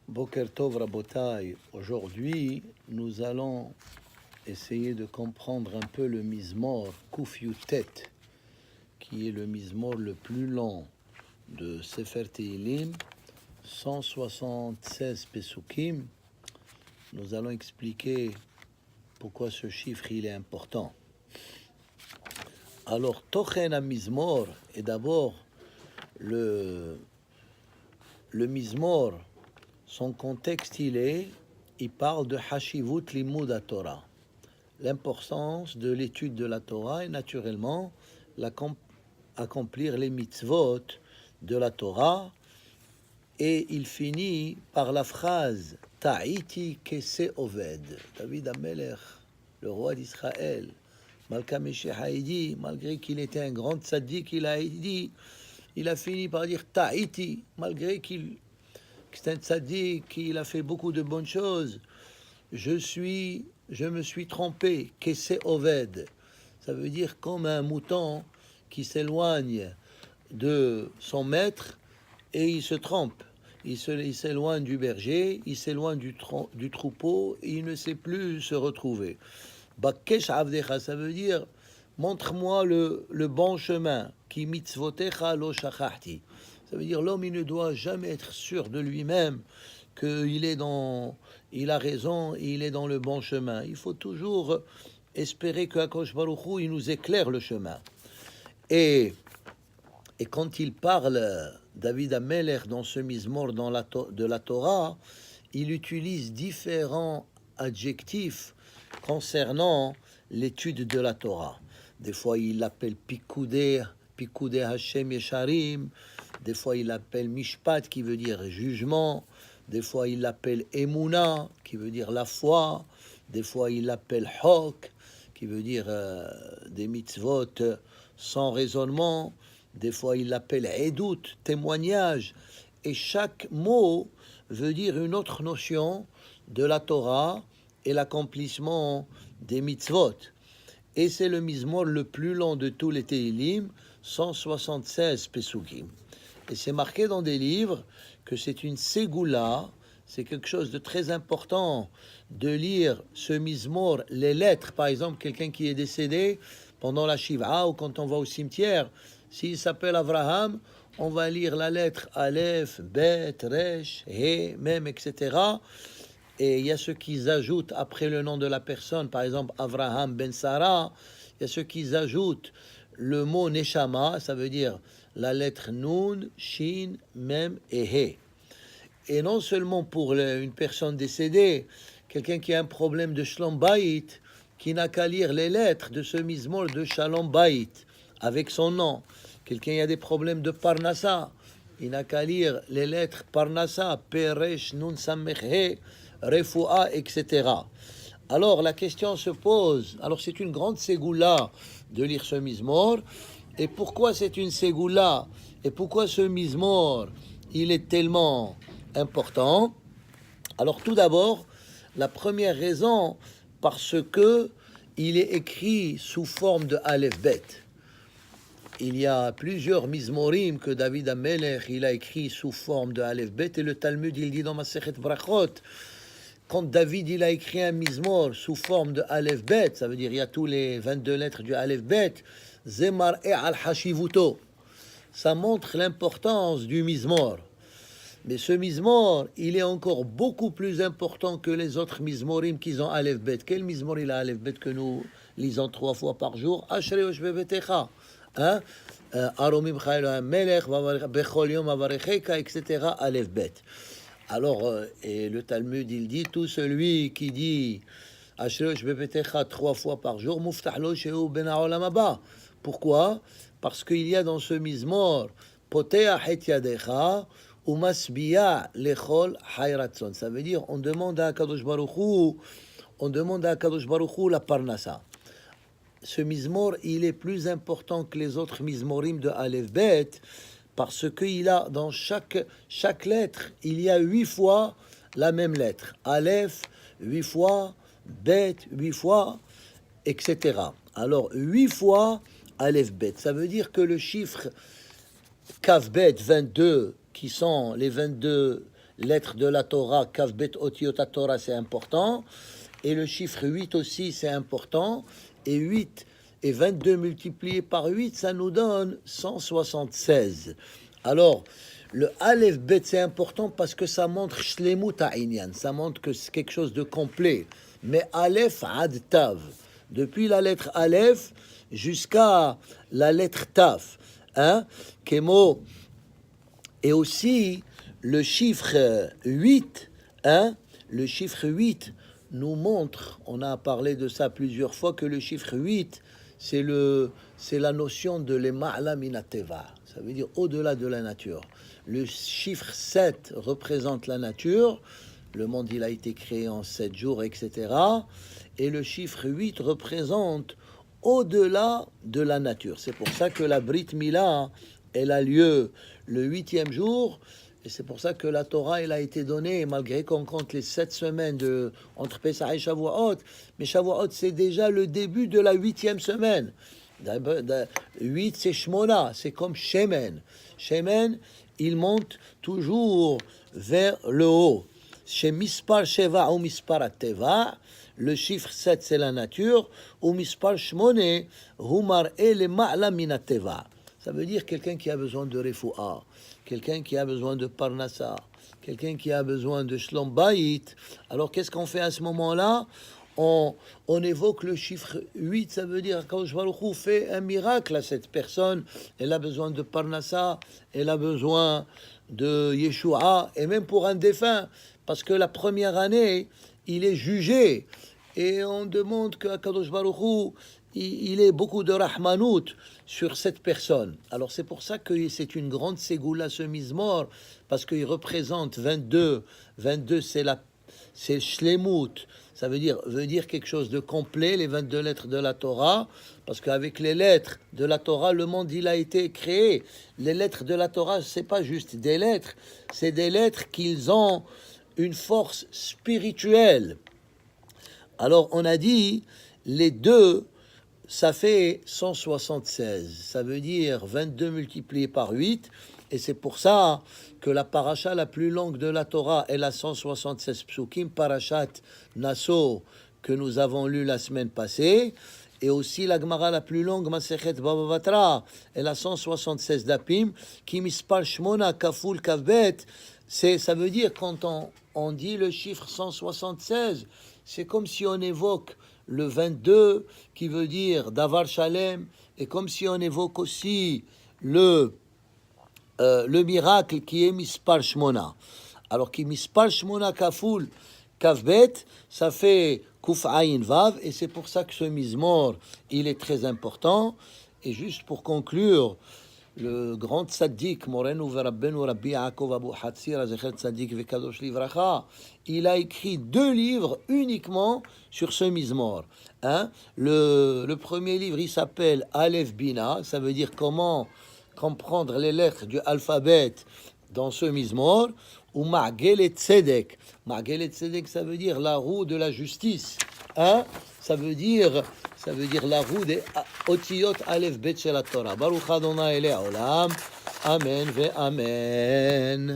Boker Tov Rabotai, aujourd'hui nous allons essayer de comprendre un peu le Mizmor Kuf Yutet, qui est le Mizmor le plus long de Sefer Tehillim, 176 Pesukim. Nous allons expliquer pourquoi ce chiffre il est important. Alors, Tochen à Mizmor est d'abord le Mizmor. Son contexte, il parle de Hashivut Limud Torah, l'importance de l'étude de la Torah et naturellement accomplir les mitzvot de la Torah. Et il finit par la phrase Ta'iti kese oved. David Amelech, le roi d'Israël, Malka Meshech Haïdi, malgré qu'il était un grand tzaddik, il a fini par dire Ta'iti, malgré c'est un tzaddik, il a fait beaucoup de bonnes choses. Je me suis trompé. Kese oved. Ça veut dire comme un mouton qui s'éloigne de son maître et il se trompe. Il s'éloigne du berger, il s'éloigne du troupeau et il ne sait plus se retrouver. Bakesh avdecha, ça veut dire montre-moi le bon chemin. Ki mitzvotecha lo shachachti. Ça veut dire l'homme, il ne doit jamais être sûr de lui-même il a raison, il est dans le bon chemin. Il faut toujours espérer que Akadosh Baruch Hu, il nous éclaire le chemin. Et quand il parle, David Amelech, dans ce Mizmor de la Torah, il utilise différents adjectifs concernant l'étude de la Torah. Des fois, il l'appelle Pikoudé Hashem Yesharim. Des fois, il l'appelle Mishpat, qui veut dire jugement. Des fois, il l'appelle Emouna, qui veut dire la foi. Des fois, il l'appelle Hok, qui veut dire des mitzvot sans raisonnement. Des fois, il l'appelle Edut, témoignage. Et chaque mot veut dire une autre notion de la Torah et l'accomplissement des mitzvot. Et c'est le Mizmor le plus long de tous les Tehillim, 176 Pesukim. Et c'est marqué dans des livres que c'est une ségoula, c'est quelque chose de très important de lire ce Mizmor, les lettres, par exemple, quelqu'un qui est décédé pendant la Shiva ou quand on va au cimetière, s'il s'appelle Avraham, on va lire la lettre Aleph, Bet, Resh, He, Mem, etc. Et il y a ceux qui ajoutent après le nom de la personne, par exemple Avraham ben Sarah, il y a ceux qui ajoutent le mot Neshama, ça veut dire la lettre Nun, Shin, Mem et He. Et non seulement pour une personne décédée, quelqu'un qui a un problème de Shalom Bayit, qui n'a qu'à lire les lettres de ce Mizmor de Shalom Bayit, avec son nom. Quelqu'un qui a des problèmes de Parnassa, il n'a qu'à lire les lettres Parnassa, Peresh, Nun, Samech, He, Refoua, etc. Alors la question se pose, alors c'est une grande ségoula de lire ce Mizmor, et pourquoi c'est une ségoula, et pourquoi ce Mizmor, il est tellement important? Alors tout d'abord, la première raison, parce que il est écrit sous forme de Aleph Bet. Il y a plusieurs Mizmorim que David Amelech, il a écrit sous forme de Aleph Bet, et le Talmud, il dit dans Masechet Brachot, quand David il a écrit un Mizmor sous forme de Aleph Bet, ça veut dire il y a tous les 22 lettres du Aleph Bet, Zemar e al Hashivuto. Ça montre l'importance du Mizmor. Mais ce Mizmor, il est encore beaucoup plus important que les autres Mizmorim qui ont Aleph Bet. Quel Mizmor il a Aleph Bet que nous lisons 3 fois par jour? Ashrei Oshbevetecha. Aromim Chayel Melech, Bechol Yom Avarecheka, etc. Aleph Bet. Alors, et le Talmud, il dit, tout celui qui dit Ashrei Bebetecha 3 fois par jour, Muftah lo shehu ben ha'olam haba. Pourquoi? Parce qu'il y a dans ce Mizmor, Poteach et yadecha, ou masbiya lechol hayratzon. Ça veut dire, on demande à Kadosh Baruch Hu la parnassa. Ce Mizmor, il est plus important que les autres Mizmorim de Aleph Bet, parce qu'il a dans chaque lettre, il y a 8 fois la même lettre. Aleph, 8 fois, Bet, 8 fois, etc. Alors, 8 fois Aleph Bet. Ça veut dire que le chiffre Kav Bet, 22, qui sont les 22 lettres de la Torah, Kav Bet Otiot Torah, c'est important. Et le chiffre 8 aussi, c'est important. Et 8 et 22 multiplié par 8, ça nous donne 176. Alors, le Aleph Bet, c'est important parce que ça montre Shlemut Ha'inyan, ça montre que c'est quelque chose de complet. Mais Aleph Ad Tav, depuis la lettre Aleph jusqu'à la lettre Taf, hein, Kemo, et aussi le chiffre 8, hein, le chiffre 8 nous montre, on a parlé de ça plusieurs fois, que le chiffre 8, c'est la notion de l'Ema'ala Minateva, ça veut dire au-delà de la nature. Le chiffre 7 représente la nature, le monde il a été créé en 7 jours, etc. Et le chiffre 8 représente au-delà de la nature. C'est pour ça que la Brit Mila, elle a lieu le 8e jour, et c'est pour ça que la Torah, elle a été donnée, malgré qu'on compte les 7 semaines entre Pesach et Shavuot, mais Shavuot, c'est déjà le début de la 8e semaine. 8, c'est Shmona, c'est comme Shemen. Shemen, il monte toujours vers le haut. Chez Mispar Sheva ou Mispar Ateva, le chiffre 7, c'est la nature, ou Mispar Shmone, Humar ele Ma'la Minateva. Ça veut dire quelqu'un qui a besoin de refoua, quelqu'un qui a besoin de parnassa, quelqu'un qui a besoin de shlom bayit. Alors qu'est-ce qu'on fait à ce moment-là? On évoque le chiffre 8, ça veut dire qu'Akadosh Baruch Hu fait un miracle à cette personne. Elle a besoin de parnassa, elle a besoin de Yeshua, et même pour un défunt, parce que la première année, il est jugé, et on demande qu'Akadosh Baruch Hu, il ait beaucoup de rahmanout sur cette personne. Alors c'est pour ça que c'est une grande ségoula, ce mizmor, parce qu'il représente 22. 22, c'est shlemut, ça veut dire quelque chose de complet, les 22 lettres de la Torah, parce qu'avec les lettres de la Torah, le monde il a été créé. Les lettres de la Torah, c'est pas juste des lettres, c'est des lettres qu'ils ont une force spirituelle. Alors on a dit, les deux, ça fait 176, ça veut dire 22 multiplié par 8, et c'est pour ça que la paracha la plus longue de la Torah est la 176 psukim, parashat Naso, que nous avons lu la semaine passée, et aussi la Gemara la plus longue, Masechet Baba Batra, est la 176 dapim, qui mispar shmona kaful kavbet. Ça veut dire quand on dit le chiffre 176, c'est comme si on évoque le 22 qui veut dire Davar Shalem, et comme si on évoque aussi le miracle qui est Mispar Shmona. Alors qui Mispar Shmona Kaful Kavbet, ça fait Kuf Ayin Vav, et c'est pour ça que ce Mizmor, il est très important. Et juste pour conclure, le grand tzaddik, Morenu Verabbenu Rabbi Yaakov Abu Hatzir, Azecher Tzaddik Vekadosh Livracha, il a écrit 2 livres uniquement sur ce Mizmor. Hein? Le premier livre, il s'appelle Aleph Bina, ça veut dire comment comprendre les lettres du alphabet dans ce Mizmor, ou Ma'gelet Tzedek. Ma'gelet Tzedek, ça veut dire la roue de la justice. Hein? Ça veut dire la roue des Otiyot Aleph Bet Shel Torah. Baruch Adonai Le'olam. Amen ve Amen.